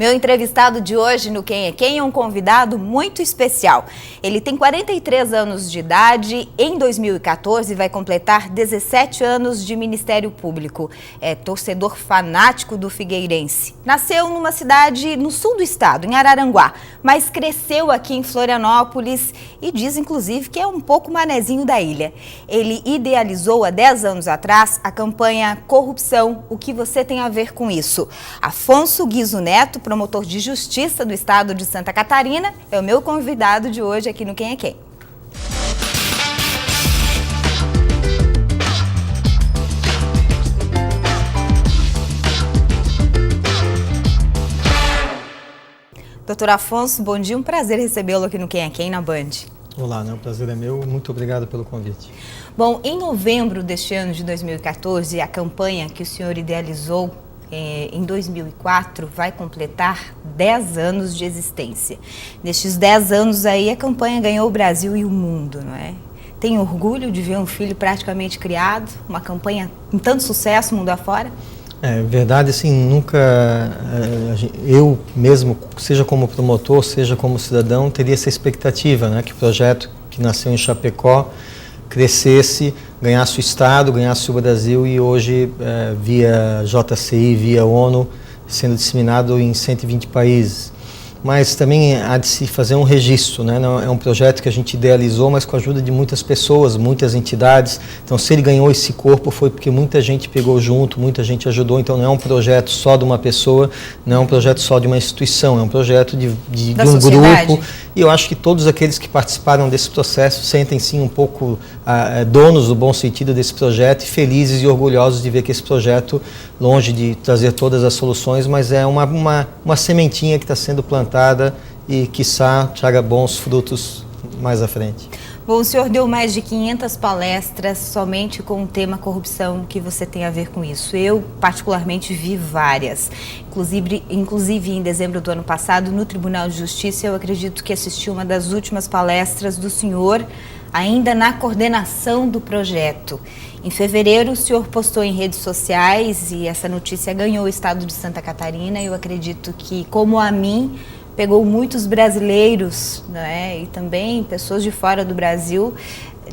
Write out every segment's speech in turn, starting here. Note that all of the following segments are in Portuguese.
Meu entrevistado de hoje no Quem é Quem é um convidado muito especial. Ele tem 43 anos de idade, em 2014 vai completar 17 anos de Ministério Público. É torcedor fanático do Figueirense. Nasceu numa cidade no sul do estado, em Araranguá, mas cresceu aqui em Florianópolis e diz inclusive que é um pouco manezinho da ilha. Ele idealizou há 10 anos atrás a campanha Corrupção, o que você tem a ver com isso? Afonso Guizo Neto, promotor de justiça do estado de Santa Catarina, é o meu convidado de hoje aqui no Quem é Quem. Doutor Afonso, bom dia, um prazer recebê-lo aqui no Quem é Quem, na Band. Olá, o prazer é meu, muito obrigado pelo convite. Bom, em novembro deste ano de 2014, a campanha que o senhor idealizou em 2004 vai completar 10 anos de existência. Nestes 10 anos aí, a campanha ganhou o Brasil e o mundo, não é? Tem orgulho de ver um filho praticamente criado, uma campanha com tanto sucesso mundo afora? É verdade, assim, nunca eu mesmo, seja como promotor, seja como cidadão, teria essa expectativa, né, que o projeto que nasceu em Chapecó crescesse, ganhasse o Estado, ganhasse o Brasil e hoje, via JCI, via ONU, sendo disseminado em 120 países. Mas também há de se fazer um registro, né? É um projeto que a gente idealizou, mas com a ajuda de muitas pessoas, muitas entidades. Então, se ele ganhou esse corpo, foi porque muita gente pegou junto, muita gente ajudou. Então, não é um projeto só de uma pessoa, não é um projeto só de uma instituição, é um projeto de um grupo. E eu acho que todos aqueles que participaram desse processo sentem, sim, um pouco donos do bom sentido desse projeto e felizes e orgulhosos de ver que esse projeto, longe de trazer todas as soluções, mas é uma sementinha que está sendo plantada e, quiçá, traga bons frutos mais à frente. Bom, o senhor deu mais de 500 palestras somente com o tema corrupção. O que você tem a ver com isso? Eu, particularmente, vi várias. Inclusive, em dezembro do ano passado, no Tribunal de Justiça, eu acredito que assisti uma das últimas palestras do senhor, ainda na coordenação do projeto. Em fevereiro, o senhor postou em redes sociais e essa notícia ganhou o estado de Santa Catarina. Eu acredito que, como a mim, pegou muitos brasileiros, né, e também pessoas de fora do Brasil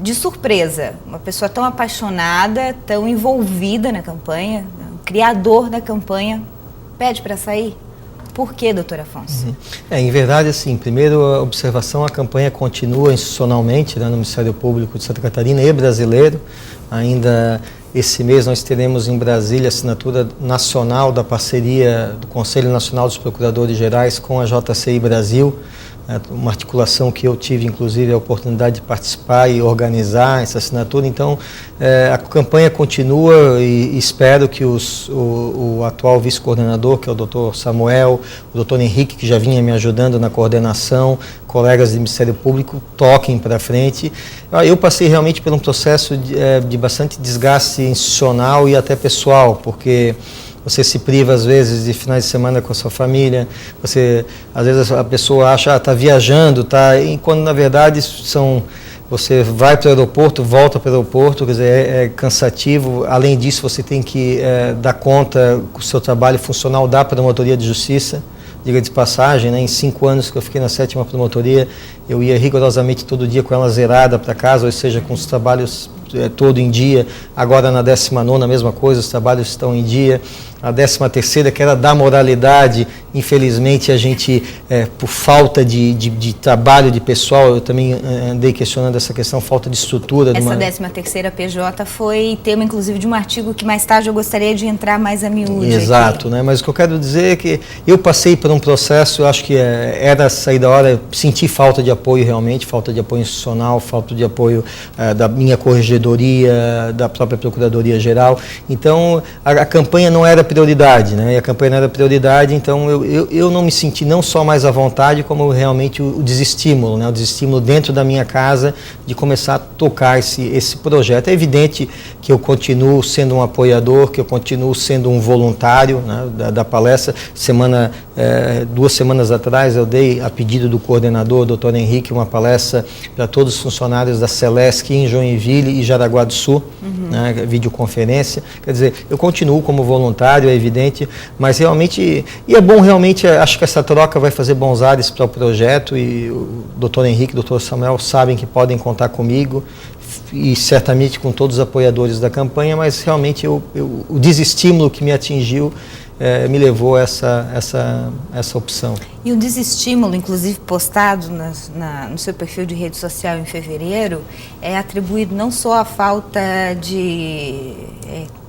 de surpresa. Uma pessoa tão apaixonada, tão envolvida na campanha, o criador da campanha, pede para sair. Por quê, doutor Afonso? Em verdade, assim, primeiro a observação, a campanha continua institucionalmente, né, no Ministério Público de Santa Catarina e brasileiro. Ainda esse mês nós teremos em Brasília a assinatura nacional da parceria do Conselho Nacional dos Procuradores Gerais com a JCI Brasil, uma articulação que eu tive, inclusive, a oportunidade de participar e organizar essa assinatura. Então, a campanha continua e espero que o atual vice-coordenador, que é o doutor Samuel, o doutor Henrique, que já vinha me ajudando na coordenação, colegas do Ministério Público, toquem para frente. Eu passei realmente por um processo de bastante desgaste institucional e até pessoal, porque você se priva, às vezes, de finais de semana com a sua família. Às vezes a pessoa acha, está viajando, e quando, na verdade, você vai para o aeroporto, volta para o aeroporto, quer dizer, é cansativo. Além disso, você tem que dar conta com o seu trabalho funcional da Promotoria de Justiça. Diga de passagem, né, em 5 anos que eu fiquei na 7ª Promotoria, eu ia rigorosamente todo dia com ela zerada para casa, ou seja, com os trabalhos todo em dia. Agora na 19ª, a mesma coisa, os trabalhos estão em dia. A 13ª, que era da moralidade, infelizmente a gente, por falta de trabalho de pessoal, eu também andei questionando essa questão, falta de estrutura. Essa 13ª PJ foi tema, inclusive, de um artigo que mais tarde eu gostaria de entrar mais a miúde. Exato, né? Mas o que eu quero dizer é que eu passei por um processo, eu acho que era sair da hora, senti falta de apoio realmente, falta de apoio institucional, falta de apoio da minha corregedoria, da própria Procuradoria Geral. Então, a campanha não era prioridade, né? E a campanha não era prioridade, então eu não me senti não só mais à vontade, como realmente o desestímulo, né? O desestímulo dentro da minha casa de começar a tocar esse projeto. É evidente que eu continuo sendo um apoiador, que eu continuo sendo um voluntário, né, da palestra. Semana 2 semanas atrás eu dei, a pedido do coordenador, Dr. Henrique, uma palestra para todos os funcionários da Celesc em Joinville e Jaraguá do Sul, né, videoconferência. Quer dizer, eu continuo como voluntário, é evidente, mas realmente, e é bom realmente, acho que essa troca vai fazer bons ares para o projeto, e o Dr. Henrique e o Dr. Samuel sabem que podem contar comigo, e certamente com todos os apoiadores da campanha, mas realmente o desestímulo que me atingiu me levou a essa opção. E o desestímulo, inclusive postado no seu perfil de rede social em fevereiro, é atribuído não só à falta de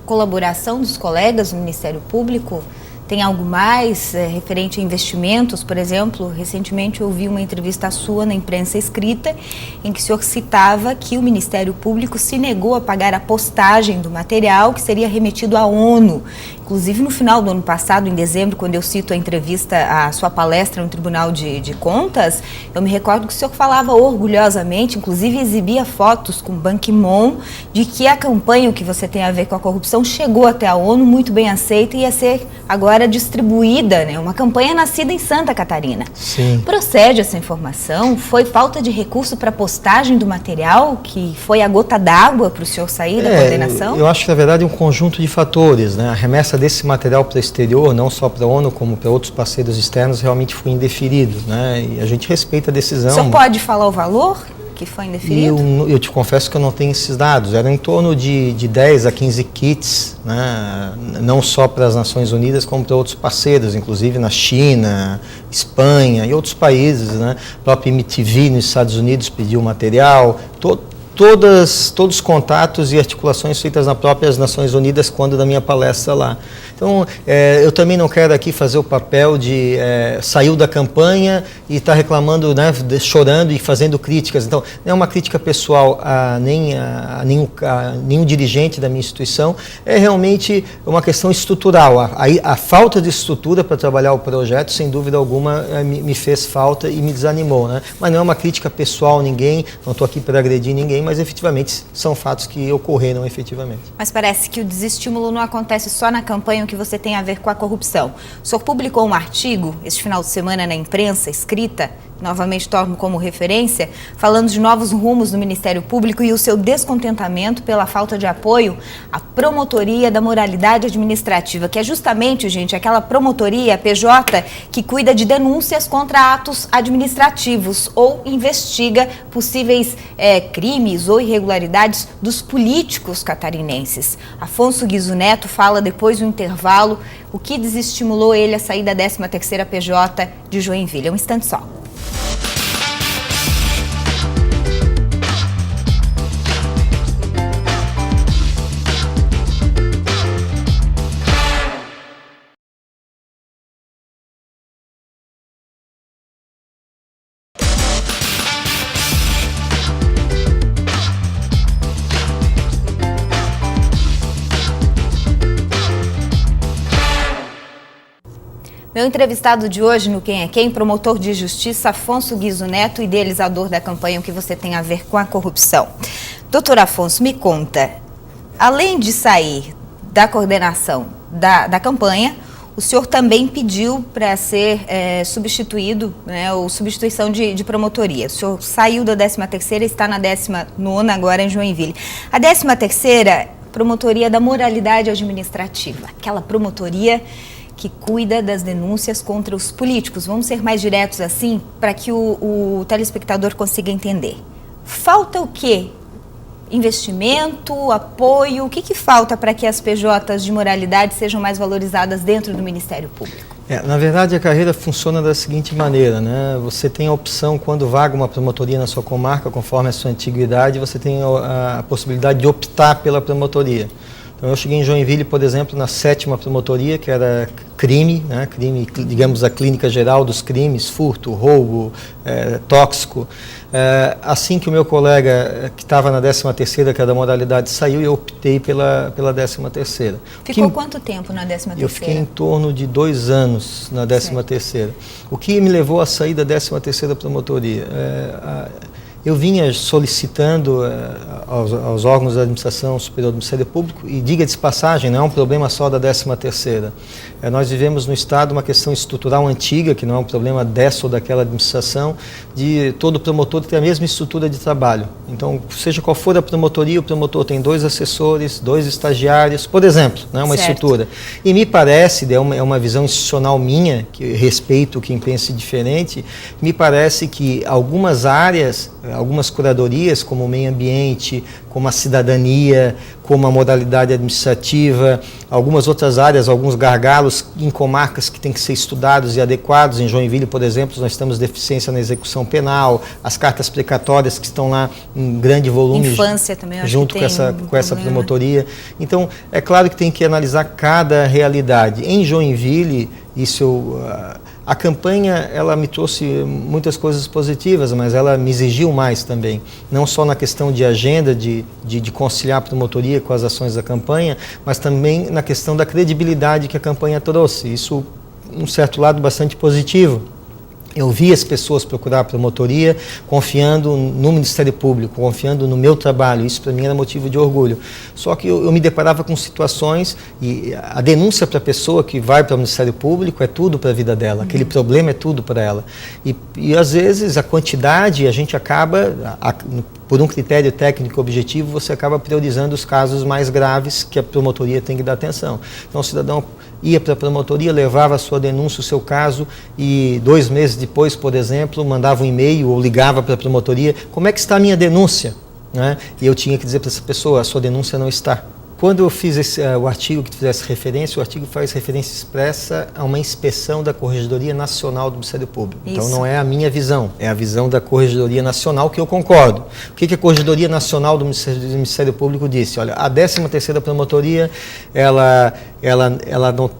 colaboração dos colegas do Ministério Público. Tem algo mais referente a investimentos, por exemplo? Recentemente eu ouvi uma entrevista sua na imprensa escrita em que o senhor citava que o Ministério Público se negou a pagar a postagem do material que seria remetido à ONU. Inclusive no final do ano passado, em dezembro, quando eu cito a entrevista, a sua palestra no Tribunal de Contas, eu me recordo que o senhor falava orgulhosamente, inclusive exibia fotos com Ban Ki-moon, de que a campanha que você tem a ver com a corrupção chegou até a ONU, muito bem aceita, e ia ser agora distribuída, né? Uma campanha nascida em Santa Catarina. Sim. Procede essa informação? Foi falta de recurso para postagem do material que foi a gota d'água para o senhor sair da coordenação? Eu acho que, na verdade, é um conjunto de fatores, né? A remessa desse material para o exterior, não só para a ONU, como para outros parceiros externos, realmente foi indeferido, né? E a gente respeita a decisão. O senhor pode falar o valor que foi indeferido? Eu te confesso que eu não tenho esses dados. Era em torno de 10 a 15 kits, né? Não só para as Nações Unidas, como para outros parceiros, inclusive na China, Espanha e outros países, né? A própria MTV nos Estados Unidos pediu material, todos os contatos e articulações feitas nas próprias Nações Unidas quando da minha palestra lá. Então, eu também não quero aqui fazer o papel de saiu da campanha e está reclamando, né, chorando e fazendo críticas. Então, não é uma crítica pessoal a nenhum dirigente da minha instituição, é realmente uma questão estrutural. A falta de estrutura para trabalhar o projeto, sem dúvida alguma, me fez falta e me desanimou, né? Mas não é uma crítica pessoal a ninguém, não estou aqui para agredir ninguém, mas efetivamente são fatos que ocorreram efetivamente. Mas parece que o desestímulo não acontece só na campanha que você tem a ver com a corrupção. O senhor publicou um artigo este final de semana na imprensa escrita, novamente torno como referência, falando de novos rumos do Ministério Público e o seu descontentamento pela falta de apoio à Promotoria da Moralidade Administrativa, que é justamente, gente, aquela promotoria, a PJ, que cuida de denúncias contra atos administrativos ou investiga possíveis crimes ou irregularidades dos políticos catarinenses. Afonso Guizo Neto fala depois do intervalo o que desestimulou ele a sair da 13ª PJ de Joinville. Um instante só. Meu entrevistado de hoje no Quem é Quem, promotor de justiça Afonso Guizo Neto, idealizador da campanha O que você tem a ver com a corrupção. Doutor Afonso, me conta, além de sair da coordenação da campanha, o senhor também pediu para ser substituído, né, ou substituição de promotoria. O senhor saiu da 13ª e está na 19ª agora em Joinville. A 13ª, Promotoria da Moralidade Administrativa, aquela promotoria que cuida das denúncias contra os políticos. Vamos ser mais diretos assim, para que o telespectador consiga entender. Falta o quê? Investimento, apoio? O que falta para que as PJs de moralidade sejam mais valorizadas dentro do Ministério Público? Na verdade, a carreira funciona da seguinte maneira, né? Você tem a opção, quando vaga uma promotoria na sua comarca, conforme a sua antiguidade, você tem a possibilidade de optar pela promotoria. Então, eu cheguei em Joinville, por exemplo, na 7ª promotoria, que era crime, né? Crime, digamos, a clínica geral dos crimes, furto, roubo, tóxico. Assim que o meu colega, que estava na 13ª, que era da moralidade, saiu, eu optei pela 13ª. Ficou quanto tempo na 13ª? Eu fiquei em torno de 2 anos na 13ª. O que me levou a sair da 13ª promotoria? eu vinha solicitando aos órgãos da administração superior do Ministério Público, e diga de passagem, não é um problema só da 13ª. Nós vivemos no Estado uma questão estrutural antiga, que não é um problema dessa ou daquela administração, de todo promotor ter a mesma estrutura de trabalho. Então, seja qual for a promotoria, o promotor tem 2 assessores, 2 estagiários, por exemplo, né, uma estrutura. E me parece, é uma visão institucional minha, que respeito quem pense diferente, me parece que algumas áreas, algumas curadorias, como o meio ambiente, como a cidadania, como a modalidade administrativa, algumas outras áreas, alguns gargalos em comarcas que têm que ser estudados e adequados. Em Joinville, por exemplo, nós temos deficiência na execução penal, as cartas precatórias que estão lá em grande volume, infância também, junto com essa promotoria. Então, é claro que tem que analisar cada realidade. Em Joinville, a campanha, ela me trouxe muitas coisas positivas, mas ela me exigiu mais também. Não só na questão de agenda, de conciliar a promotoria com as ações da campanha, mas também na questão da credibilidade que a campanha trouxe. Isso, um certo lado bastante positivo. Eu vi as pessoas procurar a promotoria confiando no Ministério Público, confiando no meu trabalho. Isso para mim era motivo de orgulho. Só que eu me deparava com situações e a denúncia para a pessoa que vai para o Ministério Público é tudo para a vida dela. Aquele problema é tudo para ela. E às vezes a quantidade, a gente acaba, por um critério técnico objetivo, você acaba priorizando os casos mais graves que a promotoria tem que dar atenção. Então o cidadão ia para a promotoria, levava a sua denúncia, o seu caso, e 2 meses depois, por exemplo, mandava um e-mail ou ligava para a promotoria: como é que está a minha denúncia? Né? E eu tinha que dizer para essa pessoa: a sua denúncia não está. Quando eu fiz o artigo que fizesse referência, o artigo faz referência expressa a uma inspeção da Corregedoria Nacional do Ministério Público. Isso. Então não é a minha visão, é a visão da Corregedoria Nacional, que eu concordo. O que a Corregedoria Nacional do Ministério Público disse? Olha, a 13ª Promotoria, ela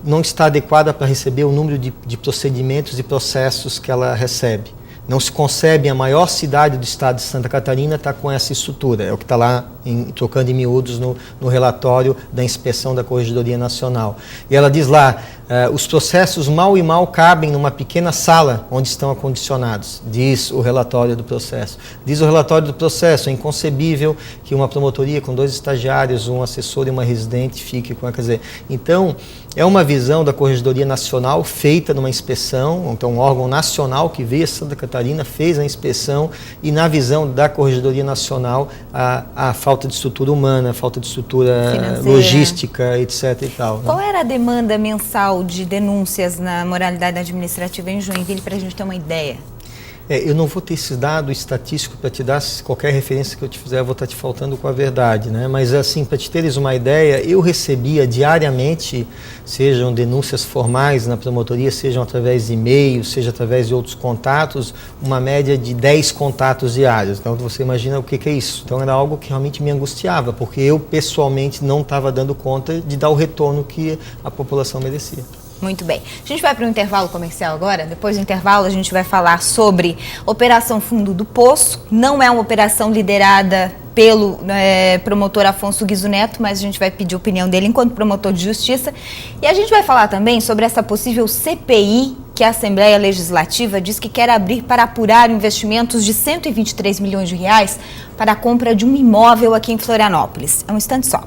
não está adequada para receber o número de procedimentos e processos que ela recebe. Não se concebe a maior cidade do estado de Santa Catarina estar com essa estrutura. É o que está lá, trocando em miúdos, no relatório da inspeção da Corregedoria Nacional. E ela diz lá: os processos mal e mal cabem numa pequena sala onde estão acondicionados, diz o relatório do processo. Diz o relatório do processo: é inconcebível que uma promotoria com 2 estagiários, um assessor e uma residente fique com... Quer dizer, então, é uma visão da Corregedoria Nacional feita numa inspeção, então um órgão nacional que veio a Santa Catarina, fez a inspeção, e na visão da Corregedoria Nacional a falta de estrutura humana, a falta de estrutura financeira, logística, etc. e tal, né? Qual era a demanda mensal de denúncias na moralidade administrativa em Joinville, para a gente ter uma ideia? Eu não vou ter esse dado estatístico para te dar, se qualquer referência que eu te fizer eu vou estar te faltando com a verdade, né? Mas assim, para te teres uma ideia, eu recebia diariamente, sejam denúncias formais na promotoria, sejam através de e-mail, seja através de outros contatos, uma média de 10 contatos diários. Então você imagina o que é isso. Então era algo que realmente me angustiava, porque eu pessoalmente não estava dando conta de dar o retorno que a população merecia. Muito bem. A gente vai para um intervalo comercial agora. Depois do intervalo, a gente vai falar sobre Operação Fundo do Poço. Não é uma operação liderada pelo promotor Afonso Guizo Neto, mas a gente vai pedir a opinião dele enquanto promotor de justiça. E a gente vai falar também sobre essa possível CPI que a Assembleia Legislativa diz que quer abrir para apurar investimentos de 123 milhões de reais para a compra de um imóvel aqui em Florianópolis. É um instante só.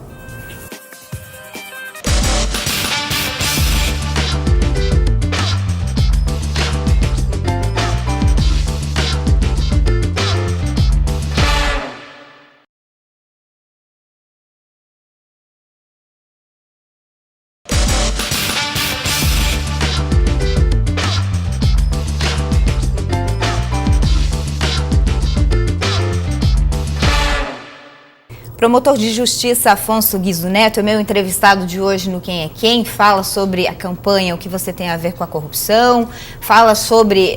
Promotor de Justiça Afonso Guizo Neto é meu entrevistado de hoje no Quem é Quem. Fala sobre a campanha, o que você tem a ver com a corrupção, fala sobre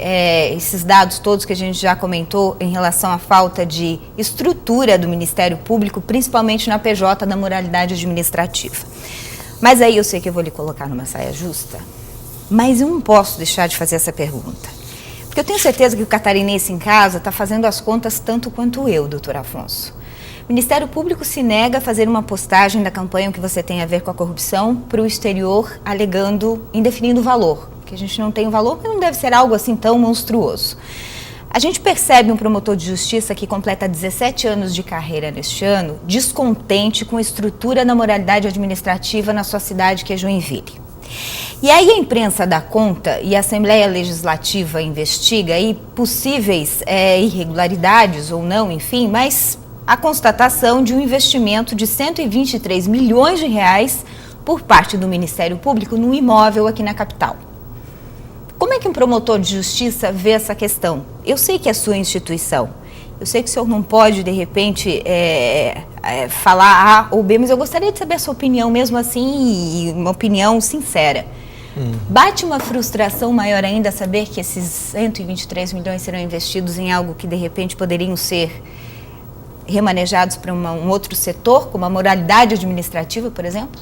esses dados todos que a gente já comentou em relação à falta de estrutura do Ministério Público, principalmente na PJ da moralidade administrativa. Mas aí eu sei que eu vou lhe colocar numa saia justa, mas eu não posso deixar de fazer essa pergunta. Porque eu tenho certeza que o catarinense em casa está fazendo as contas tanto quanto eu, doutor Afonso. O Ministério Público se nega a fazer uma postagem da campanha que você tem a ver com a corrupção para o exterior, alegando, indefinindo o valor, que a gente não tem o valor, porque não deve ser algo assim tão monstruoso. A gente percebe um promotor de justiça que completa 17 anos de carreira neste ano, descontente com a estrutura da moralidade administrativa na sua cidade, que é Joinville. E aí a imprensa dá conta e a Assembleia Legislativa investiga aí possíveis irregularidades ou não, enfim, mas a constatação de um investimento de 123 milhões de reais por parte do Ministério Público num imóvel aqui na capital. Como é que um promotor de justiça vê essa questão? Eu sei que é a sua instituição, eu sei que o senhor não pode, de repente, falar A ou B, mas eu gostaria de saber a sua opinião mesmo assim, e uma opinião sincera. Bate uma frustração maior ainda saber que esses 123 milhões serão investidos em algo que, de repente, poderiam ser remanejados para um outro setor, como a moralidade administrativa, por exemplo?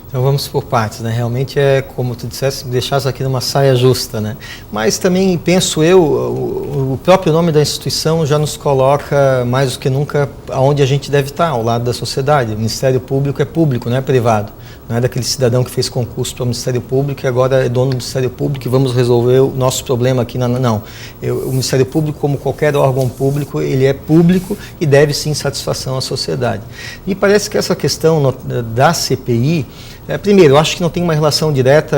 Então vamos por partes, né? Realmente é, como tu disseste, deixar isso aqui numa saia justa, né? Mas também, penso eu, o próprio nome da instituição já nos coloca mais do que nunca aonde a gente deve estar, ao lado da sociedade. O Ministério Público é público, não é privado. Não é daquele cidadão que fez concurso para o Ministério Público e agora é dono do Ministério Público e vamos resolver o nosso problema aqui. Não. O Ministério Público, como qualquer órgão público, ele é público e deve sim satisfação à sociedade. E parece que essa questão da CPI, primeiro, eu acho que não tem uma relação direta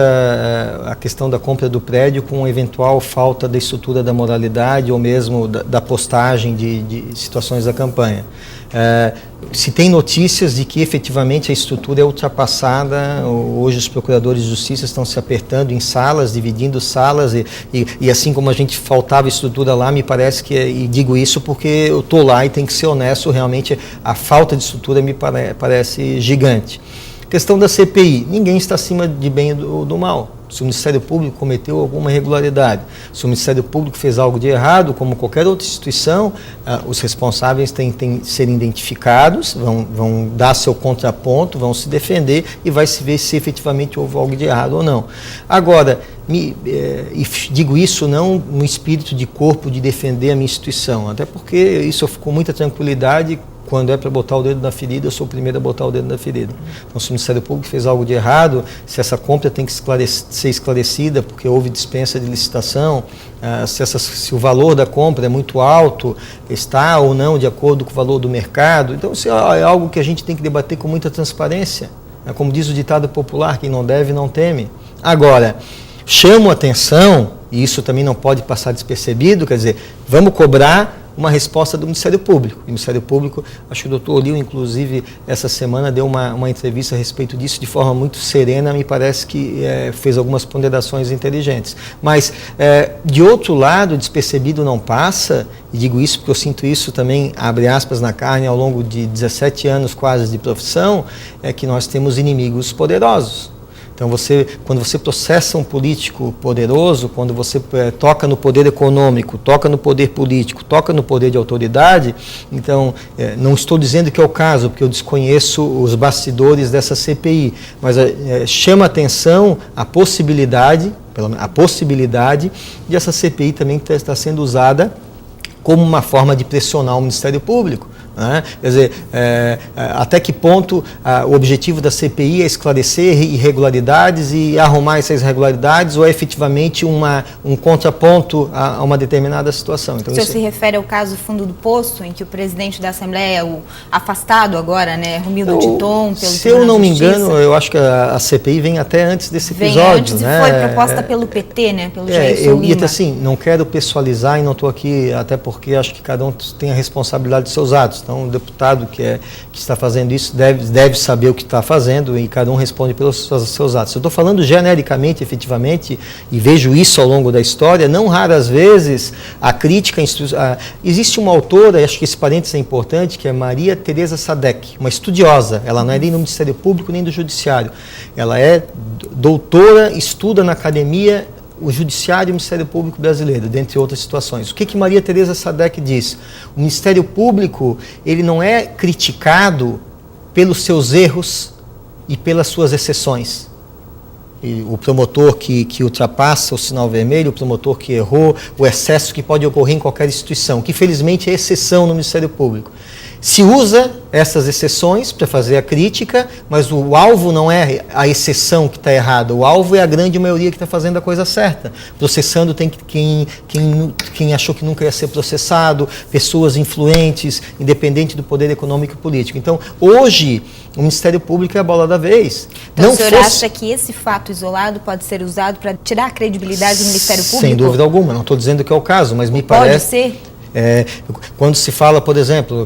a questão da compra do prédio com eventual falta da estrutura da moralidade ou mesmo da postagem de situações da campanha. Se tem notícias de que efetivamente a estrutura é ultrapassada, hoje os procuradores de justiça estão se apertando em salas, dividindo salas e assim como a gente faltava estrutura lá, me parece que, e digo isso porque eu estou lá e tenho que ser honesto, realmente a falta de estrutura me parece gigante. Questão da CPI, ninguém está acima de bem e do mal. Se o Ministério Público cometeu alguma irregularidade, se o Ministério Público fez algo de errado, como qualquer outra instituição, os responsáveis têm que ser identificados, vão dar seu contraponto, vão se defender e vai se ver se efetivamente houve algo de errado ou não. Agora, e digo isso não no espírito de corpo de defender a minha instituição, até porque isso eu fico com muita tranquilidade. Quando é para botar o dedo na ferida, eu sou o primeiro a botar o dedo na ferida. Então, se o Ministério Público fez algo de errado, se essa compra tem que ser esclarecida, porque houve dispensa de licitação, se o valor da compra é muito alto, está ou não de acordo com o valor do mercado. Então, isso é algo que a gente tem que debater com muita transparência. Como diz o ditado popular, quem não deve, não teme. Agora, chamo a atenção, e isso também não pode passar despercebido, quer dizer, vamos cobrar uma resposta do Ministério Público. O Ministério Público, acho que o doutor Olio, inclusive, essa semana deu uma entrevista a respeito disso de forma muito serena, me parece que fez algumas ponderações inteligentes. Mas, de outro lado, despercebido não passa, e digo isso porque eu sinto isso também, abre aspas, na carne, ao longo de 17 anos quase de profissão, é que nós temos inimigos poderosos. Então, quando você processa um político poderoso, quando você toca no poder econômico, toca no poder político, toca no poder de autoridade, então, não estou dizendo que é o caso, porque eu desconheço os bastidores dessa CPI, mas chama a atenção a possibilidade de essa CPI também estar sendo usada como uma forma de pressionar o Ministério Público. Quer dizer, até que ponto o objetivo da CPI é esclarecer irregularidades e arrumar essas irregularidades ou é efetivamente um contraponto a uma determinada situação. Então, o senhor se refere ao caso Fundo do Poço, em que o presidente da Assembleia, o afastado agora, Romildo Titon, pelo se eu não me engano, eu acho que a CPI vem até antes desse episódio. Vem antes, foi proposta pelo PT, pelo Jailson Lima. Assim, não quero pessoalizar e não estou aqui, até porque acho que cada um tem a responsabilidade de seus atos. Então, o deputado que está fazendo isso deve saber o que está fazendo e cada um responde pelos seus atos. Eu estou falando genericamente, efetivamente, e vejo isso ao longo da história, não raras vezes a crítica... existe uma autora, acho que esse parênteses é importante, que é Maria Teresa Sadek, uma estudiosa, ela não é nem no Ministério Público nem do Judiciário, ela é doutora, estuda na academia o Judiciário e o Ministério Público brasileiro, dentre outras situações. O que Maria Teresa Sadek diz? O Ministério Público, ele não é criticado pelos seus erros e pelas suas exceções. E o promotor que ultrapassa o sinal vermelho, o promotor que errou, o excesso que pode ocorrer em qualquer instituição, que felizmente é exceção no Ministério Público. Se usa essas exceções para fazer a crítica, mas o alvo não é a exceção que está errada, o alvo é a grande maioria que está fazendo a coisa certa. Processando tem quem achou que nunca ia ser processado, pessoas influentes, independente do poder econômico e político. Então, hoje, o Ministério Público é a bola da vez. Então, o senhor acha que esse fato isolado pode ser usado para tirar a credibilidade do Ministério Público? Sem dúvida alguma, não estou dizendo que é o caso, mas me parece... Pode ser? Quando se fala, por exemplo,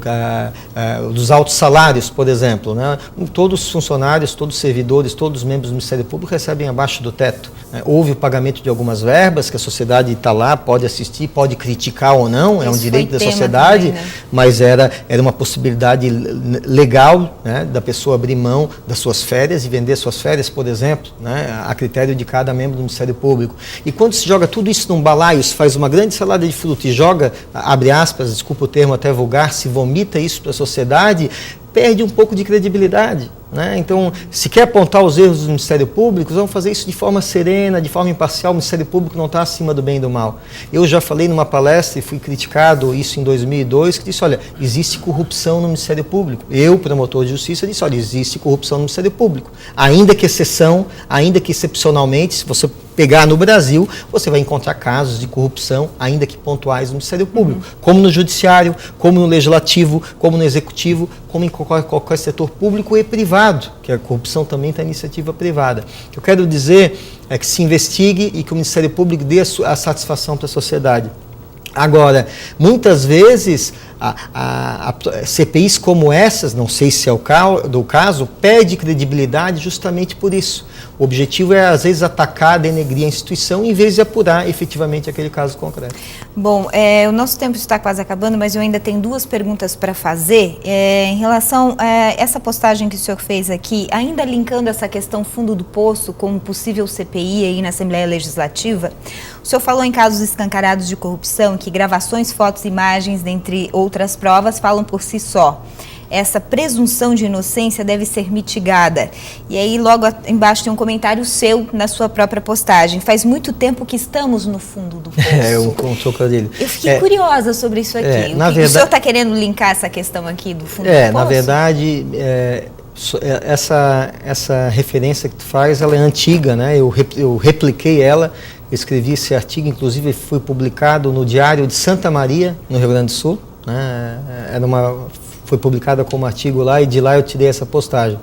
dos altos salários, por exemplo, né? Todos os funcionários, todos os servidores, todos os membros do Ministério Público recebem abaixo do teto. Né? Houve o pagamento de algumas verbas que a sociedade está lá, pode assistir, pode criticar ou não, é um direito da sociedade, também, né? Mas era uma possibilidade legal, né, da pessoa abrir mão das suas férias e vender suas férias, por exemplo, né, a critério de cada membro do Ministério Público. E quando se joga tudo isso num balaio, se faz uma grande salada de fruta e joga, abre aspas, desculpa o termo até vulgar, se vomita isso para a sociedade, perde um pouco de credibilidade. Né? Então, se quer apontar os erros do Ministério Público, vamos fazer isso de forma serena, de forma imparcial. O Ministério Público não está acima do bem e do mal. Eu já falei numa palestra e fui criticado isso em 2002, que disse, olha, existe corrupção no Ministério Público. Eu, promotor de justiça, disse, olha, existe corrupção no Ministério Público. Ainda que exceção, ainda que excepcionalmente, se você pegar no Brasil, você vai encontrar casos de corrupção, ainda que pontuais, no Ministério Público. Como no Judiciário, como no Legislativo, como no Executivo, como em qualquer setor público e privado, que a corrupção também está em iniciativa privada. O que eu quero dizer é que se investigue e que o Ministério Público dê a satisfação para a sociedade. Agora, muitas vezes, CPIs como essas, não sei se é do caso, perde credibilidade justamente por isso. O objetivo é, às vezes, atacar, denegrir a instituição, em vez de apurar efetivamente aquele caso concreto. Bom, o nosso tempo está quase acabando, mas eu ainda tenho duas perguntas para fazer. Em relação a essa postagem que o senhor fez aqui, ainda linkando essa questão fundo do poço como possível CPI aí na Assembleia Legislativa, o senhor falou em casos escancarados de corrupção, que gravações, fotos, imagens, dentre outras provas, falam por si só. Essa presunção de inocência deve ser mitigada. E aí, logo embaixo, tem um comentário seu na sua própria postagem. Faz muito tempo que estamos no fundo do poço. Um trocadilho. Eu fiquei curiosa sobre isso aqui. O senhor está querendo linkar essa questão aqui do fundo do poço? Na verdade, essa referência que tu faz, ela é antiga, né? Eu repliquei ela, escrevi esse artigo, inclusive foi publicado no Diário de Santa Maria, no Rio Grande do Sul. Né? Foi publicada como artigo lá e de lá eu tirei essa postagem.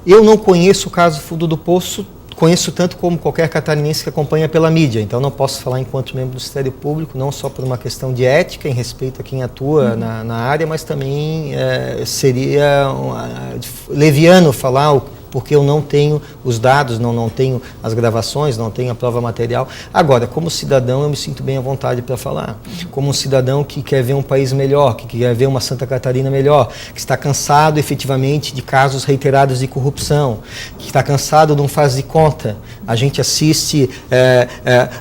Eu não conheço o caso Fundo do Poço, conheço tanto como qualquer catarinense que acompanha pela mídia, então não posso falar enquanto membro do Ministério Público, não só por uma questão de ética, em respeito a quem atua na área, mas também seria leviano falar porque eu não tenho os dados, não tenho as gravações, não tenho a prova material. Agora, como cidadão, eu me sinto bem à vontade para falar. Como um cidadão que quer ver um país melhor, que quer ver uma Santa Catarina melhor, que está cansado efetivamente de casos reiterados de corrupção, que está cansado de um faz de conta. A gente assiste,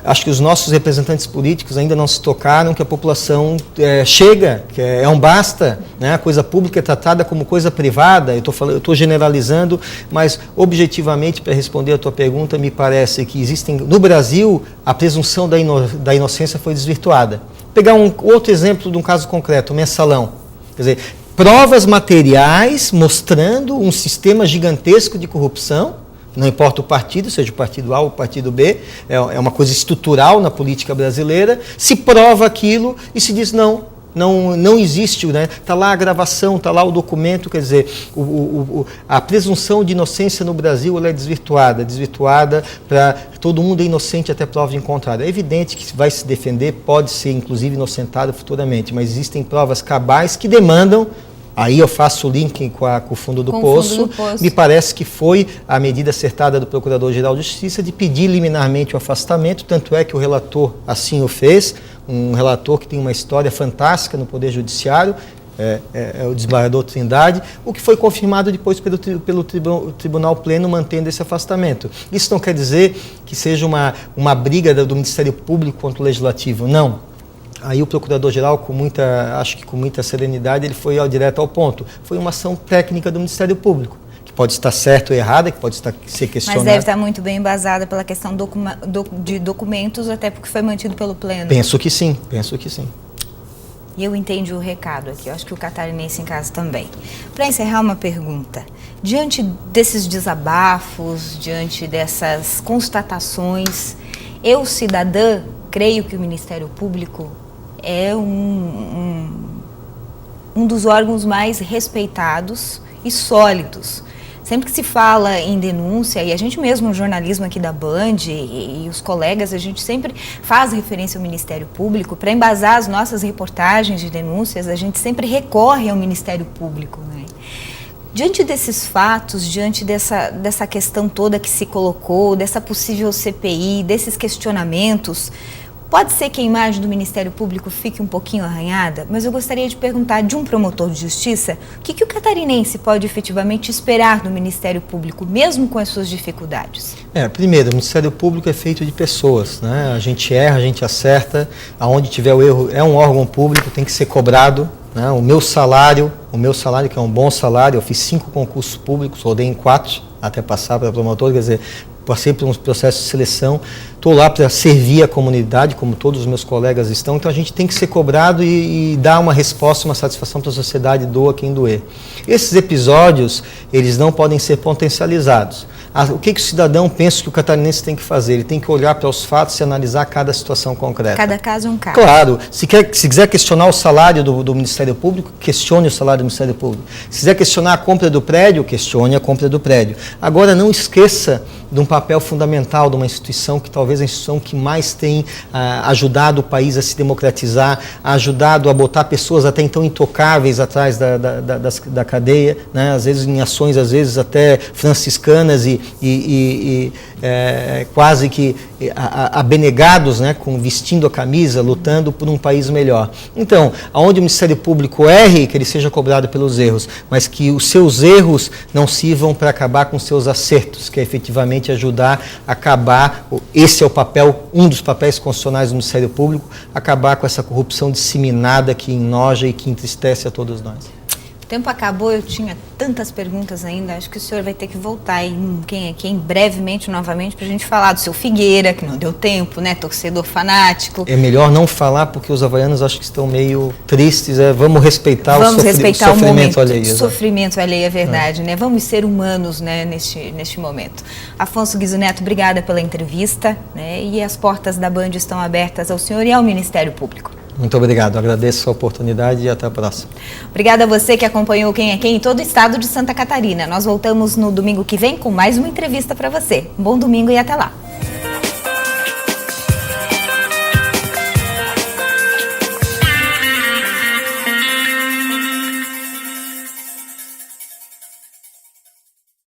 acho que os nossos representantes políticos ainda não se tocaram que a população chega, que é um basta, né? A coisa pública é tratada como coisa privada. Eu estou generalizando, mas objetivamente, para responder a tua pergunta, me parece que existem, no Brasil, a presunção da inocência foi desvirtuada. Vou pegar um outro exemplo de um caso concreto, o mensalão. Quer dizer, provas materiais mostrando um sistema gigantesco de corrupção, não importa o partido, seja o partido A ou o partido B, é uma coisa estrutural na política brasileira, se prova aquilo e se diz não existe, né? Está lá a gravação, está lá o documento, quer dizer, a presunção de inocência no Brasil ela é desvirtuada para todo mundo é inocente até prova de contrário. É evidente que vai se defender, pode ser inclusive inocentado futuramente, mas existem provas cabais que demandam. Aí eu faço o link com o fundo do poço. Me parece que foi a medida acertada do Procurador-Geral de Justiça de pedir liminarmente o afastamento, tanto é que o relator assim o fez, um relator que tem uma história fantástica no Poder Judiciário, é o desembargador Trindade, o que foi confirmado depois pelo Tribunal Pleno mantendo esse afastamento. Isso não quer dizer que seja uma briga do Ministério Público contra o Legislativo, não. Aí o Procurador-Geral, acho que com muita serenidade, ele foi direto ao ponto. Foi uma ação técnica do Ministério Público, que pode estar certa ou errada, que pode ser questionada. Mas deve estar muito bem embasada pela questão de documentos, até porque foi mantido pelo Pleno. Penso que sim. E eu entendi o recado aqui, eu acho que o catarinense em casa também. Para encerrar, uma pergunta. Diante desses desabafos, diante dessas constatações, eu, cidadã, creio que o Ministério Público é um dos órgãos mais respeitados e sólidos. Sempre que se fala em denúncia, e a gente mesmo no jornalismo aqui da Band e os colegas, a gente sempre faz referência ao Ministério Público. Para embasar as nossas reportagens de denúncias, a gente sempre recorre ao Ministério Público, né? Diante desses fatos, diante dessa questão toda que se colocou, dessa possível CPI, desses questionamentos, pode ser que a imagem do Ministério Público fique um pouquinho arranhada, mas eu gostaria de perguntar de um promotor de justiça o que o catarinense pode efetivamente esperar do Ministério Público, mesmo com as suas dificuldades? Primeiro, o Ministério Público é feito de pessoas, né? A gente erra, a gente acerta, aonde tiver o erro é um órgão público, tem que ser cobrado, né? O meu salário, que é um bom salário, eu fiz 5 concursos públicos, rodei em 4 até passar para promotor, quer dizer, passei por um processo de seleção, estou lá para servir a comunidade, como todos os meus colegas estão, então a gente tem que ser cobrado e dar uma resposta, uma satisfação para a sociedade, doa quem doer. Esses episódios, eles não podem ser potencializados. O que o cidadão pensa que o catarinense tem que fazer? Ele tem que olhar para os fatos e analisar cada situação concreta. Cada caso é um caso. Claro, se quiser questionar o salário do Ministério Público, questione o salário do Ministério Público. Se quiser questionar a compra do prédio, questione a compra do prédio. Agora, não esqueça de um papel fundamental de uma instituição que talvez a instituição que mais tem ajudado o país a se democratizar, ajudado a botar pessoas até então intocáveis atrás da cadeia, né? Às vezes em ações, às vezes até franciscanas e quase que abnegados, né? Vestindo a camisa, lutando por um país melhor. Então, aonde o Ministério Público erre, que ele seja cobrado pelos erros, mas que os seus erros não sirvam para acabar com os seus acertos, que é efetivamente ajudar a acabar, esse é o papel, um dos papéis constitucionais do Ministério Público, acabar com essa corrupção disseminada que enoja e que entristece a todos nós. O tempo acabou, eu tinha tantas perguntas ainda, acho que o senhor vai ter que voltar brevemente, novamente, para a gente falar do seu Figueira, que não deu tempo, né, torcedor fanático. É melhor não falar, porque os havaianos acho que estão meio tristes, vamos respeitar o sofrimento alheio. O sofrimento alheio, é verdade, né, vamos ser humanos, né, neste momento. Afonso Guizzo Neto, obrigada pela entrevista, né, e as portas da Band estão abertas ao senhor e ao Ministério Público. Muito obrigado, agradeço a oportunidade e até a próxima. Obrigada a você que acompanhou Quem é Quem em todo o estado de Santa Catarina. Nós voltamos no domingo que vem com mais uma entrevista para você. Um bom domingo e até lá.